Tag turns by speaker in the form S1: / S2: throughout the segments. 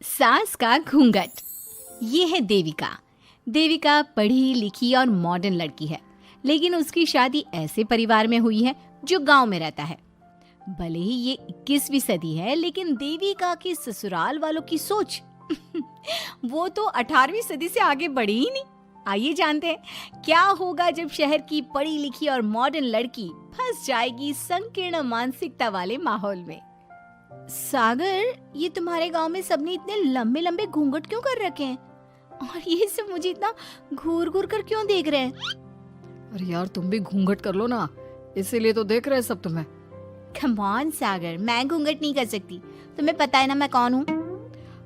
S1: सास का घूंघट। ये है देविका। देविका पढ़ी लिखी और मॉडर्न लड़की है, लेकिन उसकी शादी ऐसे परिवार में हुई है जो गांव में रहता है। भले ही ये 21वीं सदी है, लेकिन देविका की ससुराल वालों की सोच वो तो 18वीं सदी से आगे बढ़ी ही नहीं। आइए जानते हैं क्या होगा जब शहर की पढ़ी लिखी और मॉडर्न लड़की फंस जाएगी संकीर्ण मानसिकता वाले माहौल में। सागर, ये तुम्हारे गांव में सबने इतने लंबे लंबे घूंघट क्यों कर रखे हैं? और ये सब मुझे इतना घूर घूर कर क्यों देख रहे हैं?
S2: अरे यार, तुम भी घूंघट कर लो ना, इसीलिए तो देख रहे हैं सब तुम्हें।
S1: कम ऑन सागर, मैं घूंघट नहीं कर सकती। तुम्हें पता है ना मैं कौन हूँ।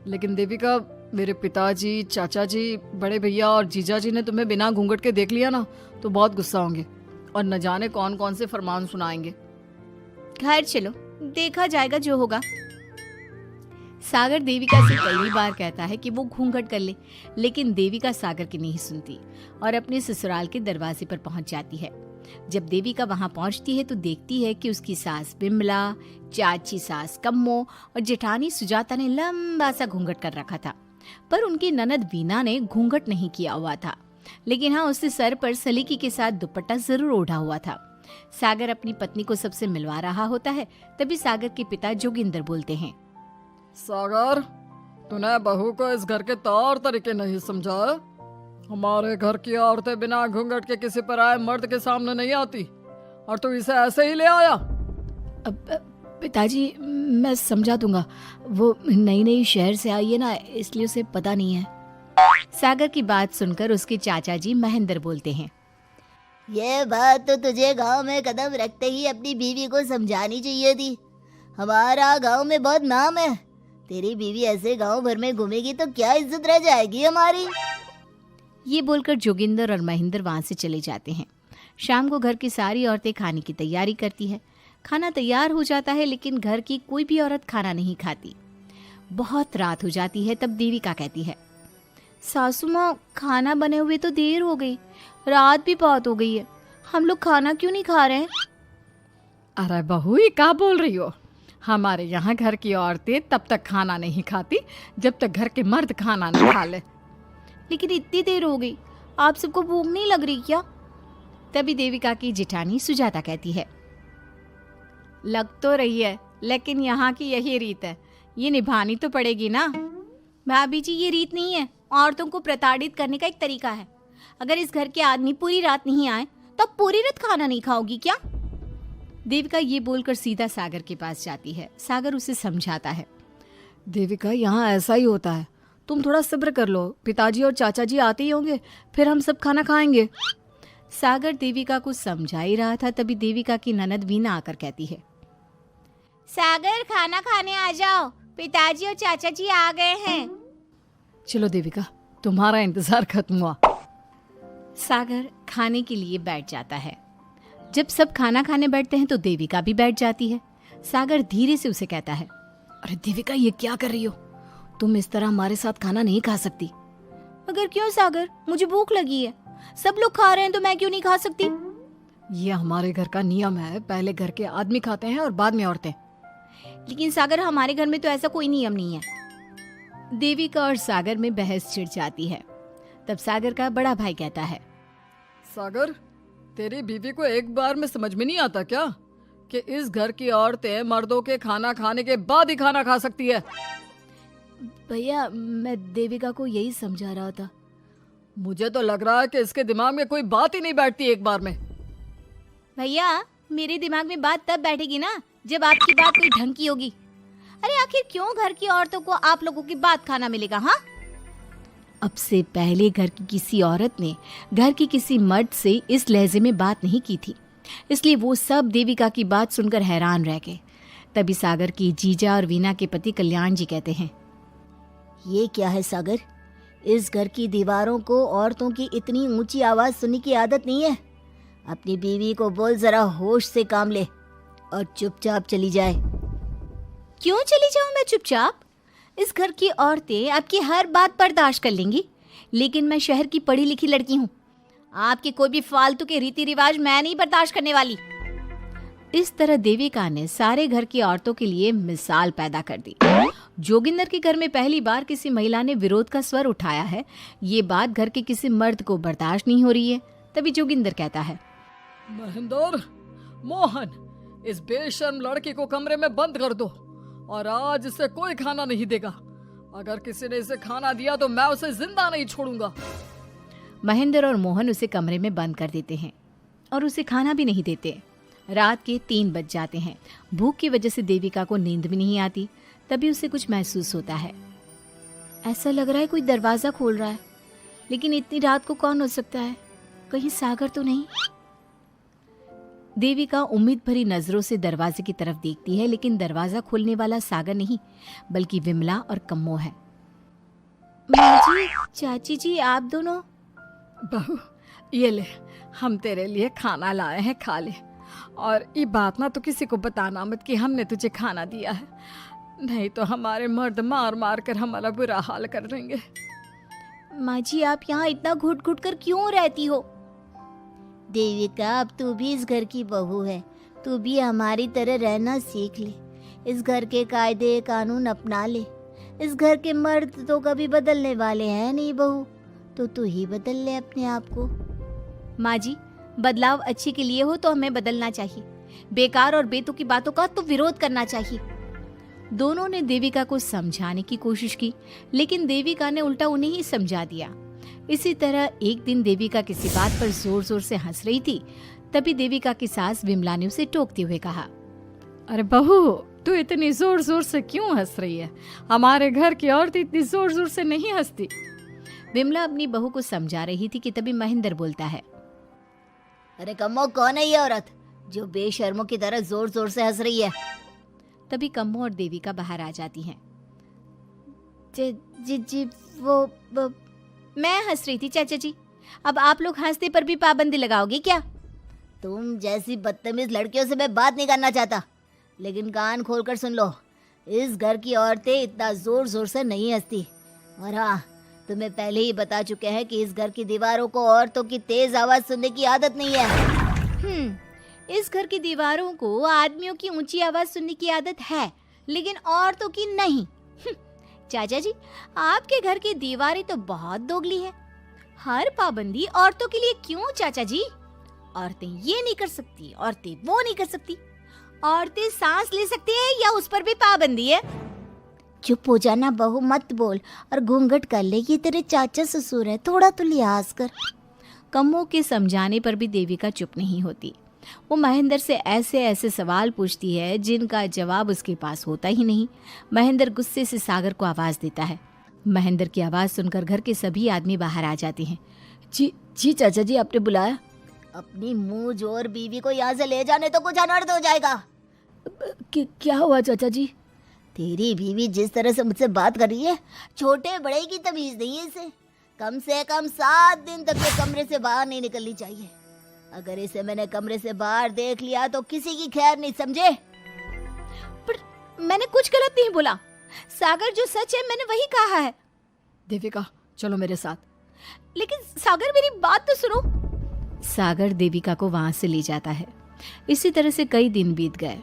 S2: लेकिन देविका, मेरे पिताजी, चाचा जी, बड़े भैया और जीजा जी ने तुम्हें बिना घूंघट के देख लिया ना तो बहुत गुस्सा होंगे और न जाने कौन कौन से फरमान सुनाएंगे।
S1: घर चलो, देखा जाएगा जो होगा। सागर देविका से कई बार कहता है कि वो घूंघट कर ले, लेकिन देविका सागर की नहीं सुनती और अपने ससुराल के दरवाजे पर पहुंच जाती है। जब देविका वहां पहुंचती है तो देखती है कि उसकी सास बिमला, चाची सास कम्मो और जेठानी सुजाता ने लंबा सा घूंघट कर रखा था, पर उनकी ननद वीना ने घूंघट नहीं किया हुआ था। लेकिन हाँ, उसने सर पर सलीकी के साथ दुपट्टा जरूर ओढ़ा हुआ था। सागर अपनी पत्नी को सबसे मिलवा रहा होता है, तभी सागर के पिता जोगिंदर बोलते हैं,
S2: सागर, तूने बहू को इस घर के तौर तरीके नहीं समझा। हमारे घर की औरतें बिना घूंघट के किसी पर आए मर्द के सामने नहीं आती और तू इसे ऐसे ही ले आया।
S1: पिताजी, मैं समझा दूंगा। वो नई नई शहर से आई है ना, इसलिए उसे पता नहीं है। सागर की बात सुनकर उसके चाचा जी महेंद्र बोलते हैं,
S3: ये बात तो तुझे गांव में कदम रखते ही अपनी बीवी को समझानी चाहिए थी। हमारा गांव में बहुत नाम है। तेरी बीवी ऐसे गांव भर में घूमेगी तो क्या इज्जत रह जाएगी हमारी।
S1: ये बोलकर जोगिंदर और महेंद्र वहां से चले जाते हैं। शाम को घर की सारी औरतें खाने की तैयारी करती है। खाना तैयार हो जाता है, लेकिन घर की कोई भी औरत खाना नहीं खाती। बहुत रात हो जाती है, तब देविका कहती है, सासू माँ, खाना बने हुए तो देर हो गई, रात भी बहुत हो गई है, हम लोग खाना क्यों नहीं खा रहे हैं?
S2: अरे बहू, ये क्या बोल रही हो? हमारे यहाँ घर की औरतें तब तक खाना नहीं खाती जब तक घर के मर्द खाना नहीं खा ले।
S1: लेकिन इतनी देर हो गई, आप सबको भूख नहीं लग रही क्या? तभी देविका की जेठानी सुजाता कहती है, लग तो रही है, लेकिन यहाँ की यही रीत है, ये निभानी तो पड़ेगी ना। भाभी जी, ये रीत नहीं है, औरतों को प्रताड़ित करने का एक तरीका है। अगर इस घर के आदमी पूरी रात नहीं आए तो पूरी रात खाना नहीं खाओगी क्या? देविका ये बोलकर सीधा सागर के पास जाती है। सागर उसे समझाता है,
S2: देविका, यहाँ ऐसा ही होता है, तुम थोड़ा सब्र कर लो, पिताजी और चाचा जी आते ही होंगे, फिर हम सब खाना खाएंगे।
S1: सागर देविका को समझा ही रहा था, तभी देविका की ननद वीना आकर कहती है, सागर, खाना खाने आ जाओ, पिताजी और चाचा जी आ गए हैं।
S2: चलो देविका, तुम्हारा इंतजार खत्म हुआ।
S1: सागर खाने के लिए बैठ जाता है। जब सब खाना खाने बैठते हैं तो देविका भी बैठ जाती है। सागर धीरे से उसे कहता है,
S2: अरे देविका, ये क्या कर रही हो? तुम इस तरह हमारे साथ खाना नहीं खा सकती।
S1: मगर क्यों सागर, मुझे भूख लगी है, सब लोग खा रहे हैं तो मैं क्यों नहीं खा सकती?
S2: ये हमारे घर का नियम है, पहले घर के आदमी खाते हैं और बाद में औरतें।
S1: लेकिन सागर, हमारे घर में तो ऐसा कोई नियम नहीं है। देविका और सागर में बहस छिड़ जाती है। तब सागर का बड़ा भाई कहता है,
S2: सागर, तेरी बीवी को एक बार में समझ में नहीं आता क्या कि इस घर की औरतें मर्दों के खाना खाने के बाद ही खाना खा सकती है?
S1: भैया, मैं देविका को यही समझा रहा था।
S2: मुझे तो लग रहा है कि इसके दिमाग में कोई बात ही नहीं बैठती एक बार में।
S1: भैया, मेरे दिमाग में बात तब बैठेगी ना जब आपकी बात कोई ढंग की होगी। अरे आखिर क्यों घर की औरतों को आप लोगों की बात खाना मिलेगा? हाँ, अब से पहले घर की किसी औरत ने घर की किसी मर्द से इस लहजे में बात नहीं की थी, इसलिए वो सब देविका की बात सुनकर हैरान रह गए। तभी सागर की जीजा और वीना के पति कल्याण जी कहते हैं,
S3: ये क्या है सागर, इस घर की दीवारों को औरतों की इतनी ऊंची आवाज सुनने की आदत नहीं है। अपनी बीवी को बोल जरा होश से काम ले और चुपचाप चली जाए।
S1: क्यों चली जाऊं मैं चुपचाप? इस घर की औरतें आपकी हर बात बर्दाश्त कर लेंगी, लेकिन मैं शहर की पढ़ी लिखी लड़की हूँ। आपके कोई भी फालतू के रीति रिवाज मैं नहीं बर्दाश्त करने वाली। इस तरह देविका ने सारे घर की औरतों के लिए मिसाल पैदा कर दी। जोगिंदर के घर में पहली बार किसी महिला ने विरोध का स्वर उठाया है, ये बात घर के किसी मर्द को बर्दाश्त नहीं हो रही है। तभी जोगिंदर कहता है,
S2: महेंद्र, मोहन, इस बेशर्म लड़की को कमरे में बंद कर दो और आज इसे कोई खाना नहीं देगा। अगर किसी ने इसे खाना दिया तो मैं उसे जिंदा नहीं छोड़ूंगा।
S1: महेंद्र और मोहन उसे कमरे में बंद कर देते हैं और उसे खाना भी नहीं देते। रात के 3 बज जाते हैं। भूख की वजह से देविका को नींद भी नहीं आती। तभी उसे कुछ महसूस होता है। ऐसा लग रहा है कोई दरवाजा खोल रहा है, लेकिन इतनी रात को कौन हो सकता है? कहीं सागर तो नहीं? देविका उम्मीद भरी नजरों से दरवाजे की तरफ देखती है, लेकिन दरवाजा खोलने वाला सागर नहीं बल्कि विमला और कम्मो है। माँ जी, चाची जी, आप दोनों?
S2: बहू, ये ले, हम तेरे लिए खाना लाए हैं, खा ले। और ये बात ना तो किसी को बताना मत कि हमने तुझे खाना दिया है, नहीं तो हमारे मर्द मार मार कर हमारा बुरा हाल कर देंगे।
S3: माँ जी, आप यहाँ इतना घुट घुट कर क्यों रहती हो? देविका, अब तू भी इस घर की बहू है, तू भी हमारी तरह रहना सीख ले। इस घर के कायदे कानून अपना ले। इस घर के मर्द तो कभी बदलने वाले हैं नहीं बहू, तो तू ही बदल ले अपने आप को।
S1: माँ जी, बदलाव अच्छे के लिए हो तो हमें बदलना चाहिए, बेकार और बेतुकी बातों का तो विरोध करना चाहिए। दोनों ने देविका को समझाने की कोशिश की, लेकिन देविका ने उल्टा उन्हें ही समझा दिया। इसी तरह एक दिन देविका किसी बात पर जोर जोर से हंस रही थी। तभी देविका की सास विमला ने उसे टोकते हुए कहा,
S2: अरे बहू, तू इतनी जोर जोर से क्यों हंस रही है? हमारे घर की औरत इतनी जोर जोर से नहीं हंसती।
S1: विमला अपनी बहू को समझा रही थी कि तभी महेंद्र बोलता है,
S3: अरे कम्मो, कौन है ये औरत जो बेशर्मों की तरह जोर जोर से हंस रही है?
S1: तभी कम्मो और देविका बाहर आ जाती हैं।
S3: जी, वो
S1: मैं हंस रही थी चाचा जी, अब आप लोग हंसने पर भी पाबंदी लगाओगे क्या?
S3: तुम जैसी बदतमीज लड़कियों से मैं बात नहीं करना चाहता, लेकिन कान खोलकर सुन लो, इस घर की औरतें इतना जोर जोर से नहीं हंसती। और हाँ, तुम्हें पहले ही बता चुके हैं कि इस घर की दीवारों को औरतों की तेज आवाज सुनने की आदत नहीं है।
S1: इस घर की दीवारों को आदमियों की ऊंची आवाज सुनने की आदत है, लेकिन औरतों की नहीं। चाचा जी, आपके घर की दीवारें तो बहुत दोगली है। हर पाबंदी औरतों के लिए क्यों चाचा जी? औरतें ये नहीं कर सकती, औरतें वो नहीं कर सकती। औरतें सांस ले सकती है या उस पर भी पाबंदी है?
S3: चुप हो जाना बहू, मत बोल और घूंघट कर ले। ये तेरे चाचा ससुर है, थोड़ा तो लिहाज कर।
S1: कम्मो के समझाने पर भी देविका चुप नहीं होती। वो महेंद्र से ऐसे ऐसे सवाल पूछती है जिनका जवाब उसके पास होता ही नहीं। महेंद्र गुस्से से सागर को आवाज देता है। महेंद्र की आवाज सुनकर घर के सभी आदमी बाहर आ जाते हैं।
S3: जी चाचा जी, आपने बुलाया? अपनी मुंह जोर बीवी को यहाँ से ले जाने तो कुछ अनर्थ हो जाएगा।
S2: क्या हुआ चाचा जी?
S3: तेरी बीवी जिस तरह से मुझसे बात कर रही है, छोटे बड़े की तमीज नहीं है इसे। कम से कम 7 दिन तक ये कमरे से बाहर नहीं निकलनी चाहिए। अगर इसे मैंने कमरे से बाहर देख लिया तो किसी की खैर नहीं, समझे?
S1: पर मैंने कुछ गलत नहीं बोला। सागर, जो सच है मैंने वही कहा है।
S2: देविका, चलो मेरे साथ।
S1: लेकिन सागर, मेरी बात तो सुनो। सागर देविका को वहां से ले जाता है। इसी तरह से कई दिन बीत गए।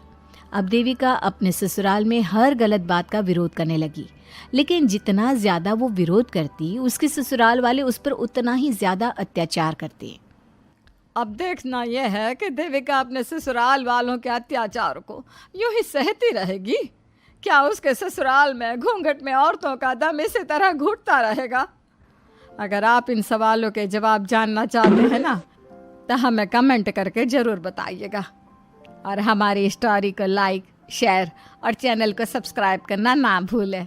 S1: अब देविका अपने ससुराल में हर गलत बात का विरोध करने लगी, लेकिन जितना ज्यादा वो विरोध करती, उसके ससुराल वाले उस पर उतना ही ज्यादा अत्याचार करते।
S2: अब देखना यह है कि देविका अपने ससुराल वालों के अत्याचार को यूं ही सहती रहेगी। क्या उसके ससुराल में घूंघट में औरतों का दम इसी तरह घुटता रहेगा? अगर आप इन सवालों के जवाब जानना चाहते हैं ना, तो हमें कमेंट करके ज़रूर बताइएगा। और हमारी स्टोरी को लाइक, शेयर और चैनल को सब्सक्राइब करना ना भूलें।